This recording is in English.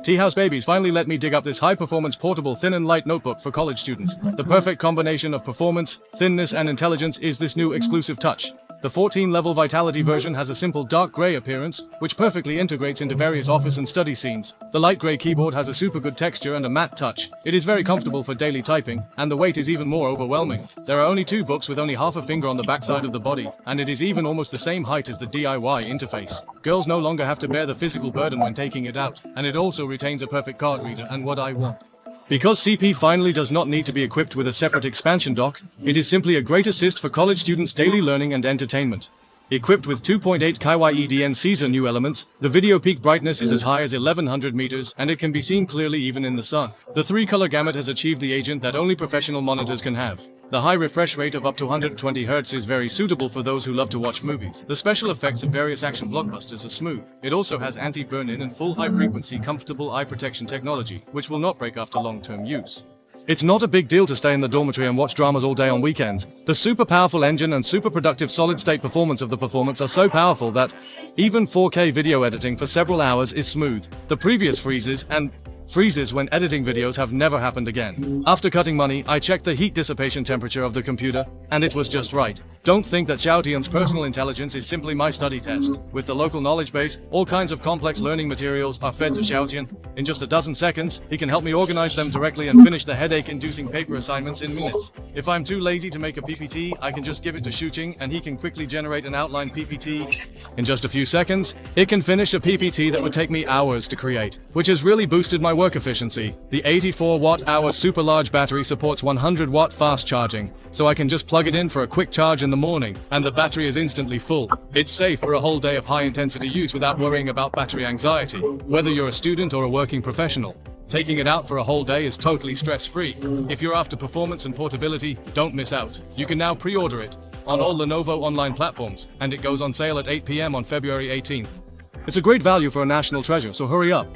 Tea House Babies finally let me dig up this high-performance portable thin and light notebook for college students. The perfect combination of performance, thinness and intelligence is this new exclusive touch. The 14-level Vitality version has a simple dark grey appearance, which perfectly integrates into various office and study scenes. The light grey keyboard has a super good texture and a matte touch. It is very comfortable for daily typing, and the weight is even more overwhelming. There are only 2 books with only half a finger on the backside of the body, and it is even almost the same height as the DIY interface. Girls no longer have to bear the physical burden when taking it out, and it also retains a perfect card reader and what I want. Because CP finally does not need to be equipped with a separate expansion dock, it is simply a great assist for college students' daily learning and entertainment. Equipped with 2.8 kW EDNC's new elements, the video peak brightness is as high as 1100 meters and it can be seen clearly even in the sun. The 3-color gamut has achieved the agent that only professional monitors can have. The high refresh rate of up to 120 Hz is very suitable for those who love to watch movies. The special effects of various action blockbusters are smooth. It also has anti-burn-in and full high-frequency comfortable eye protection technology, which will not break after long-term use. It's not a big deal to stay in the dormitory and watch dramas all day on weekends. The super powerful engine and super productive solid-state performance of the Performance are so powerful that even 4K video editing for several hours is smooth. The previous freezes when editing videos have never happened again. After cutting money, I checked the heat dissipation temperature of the computer, and it was just right. Don't think that Xiaotian's personal intelligence is simply my study test. With the local knowledge base, all kinds of complex learning materials are fed to Xiaotian. In just a dozen seconds, he can help me organize them directly and finish the headache-inducing paper assignments in minutes. If I'm too lazy to make a PPT, I can just give it to Xiaoqing, and he can quickly generate an outline PPT. In just a few seconds, it can finish a PPT that would take me hours to create, which has really boosted my work efficiency. The 84 watt-hour super large battery supports 100 watt fast charging, so I can just plug it in for a quick charge in the morning, and the battery is instantly full. It's safe for a whole day of high-intensity use without worrying about battery anxiety, whether you're a student or a working professional. Taking it out for a whole day is totally stress-free. If you're after performance and portability, don't miss out. You can now pre-order it on all Lenovo online platforms, and it goes on sale at 8 p.m. on February 18th. It's a great value for a national treasure, so hurry up.